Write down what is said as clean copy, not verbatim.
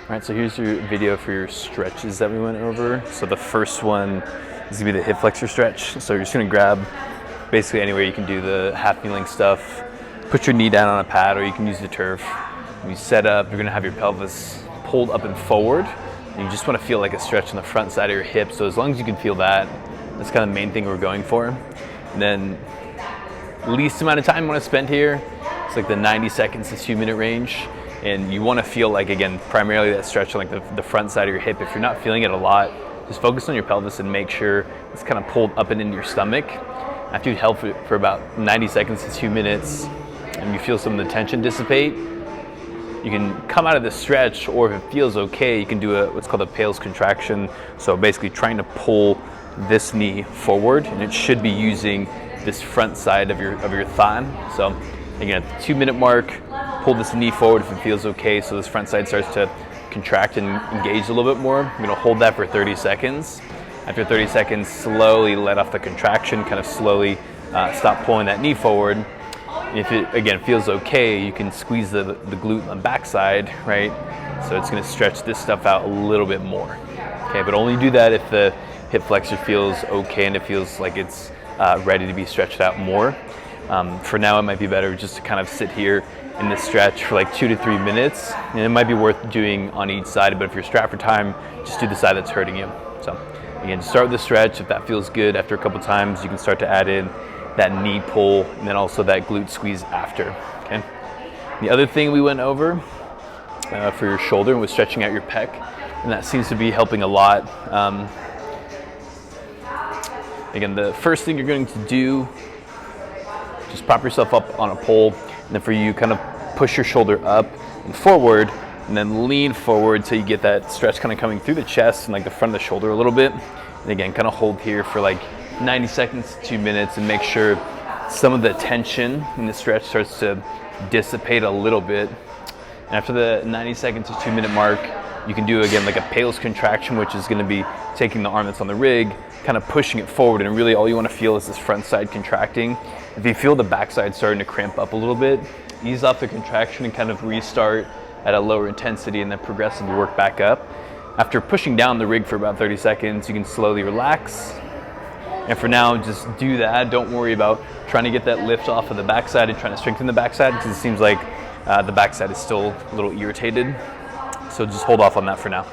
All right, so here's your video for your stretches that we went over. So the first one is gonna be the hip flexor stretch. So you're just gonna grab basically anywhere you can do the half kneeling stuff. Put your knee down on a pad, or you can use the turf. When you set up, you're gonna have your pelvis pulled up and forward. And you just wanna feel like a stretch on the front side of your hip. So as long as you can feel that, that's kind of the main thing we're going for. And then least amount of time you wanna spend here, it's like the 90 seconds to 2-minute range. And you want to feel like, again, primarily that stretch on like the front side of your hip. If you're not feeling it a lot, just focus on your pelvis and make sure it's kind of pulled up and into your stomach. After you've held for about 90 seconds to 2 minutes and you feel some of the tension dissipate, you can come out of the stretch, or if it feels okay, you can do what's called a Pale's contraction. So basically trying to pull this knee forward, and it should be using this front side of your thigh. So again, at the 2-minute mark, pull this knee forward if it feels okay, so this front side starts to contract and engage a little bit more. I'm gonna hold that for 30 seconds. After 30 seconds, slowly let off the contraction, kind of slowly stop pulling that knee forward. And if it, again, feels okay, you can squeeze the glute on the backside, right? So it's gonna stretch this stuff out a little bit more. Okay, but only do that if the hip flexor feels okay and it feels like it's ready to be stretched out more. For now, it might be better just to kind of sit here in this stretch for like 2 to 3 minutes, and it might be worth doing on each side, but if you're strapped for time, just do the side that's hurting you. So again, start with the stretch. If that feels good after a couple times, you can start to add in that knee pull and then also that glute squeeze after, okay? The other thing we went over for your shoulder was stretching out your pec, and that seems to be helping a lot. Again, the first thing you're going to do, just prop yourself up on a pole, and then for you, kind of push your shoulder up and forward, and then lean forward till you get that stretch kind of coming through the chest and like the front of the shoulder a little bit. And again, kind of hold here for like 90 seconds to 2 minutes and make sure some of the tension in the stretch starts to dissipate a little bit. And after the 90 second to 2-minute mark, you can do again like a Pale's contraction, which is going to be taking the arm that's on the rig, kind of pushing it forward, and really all you want to feel is this front side contracting. If you feel the backside starting to cramp up a little bit, ease off the contraction and kind of restart at a lower intensity and then progressively work back up. After pushing down the rig for about 30 seconds, you can slowly relax. And for now, just do that. Don't worry about trying to get that lift off of the backside and trying to strengthen the backside, because it seems like the backside is still a little irritated. So just hold off on that for now.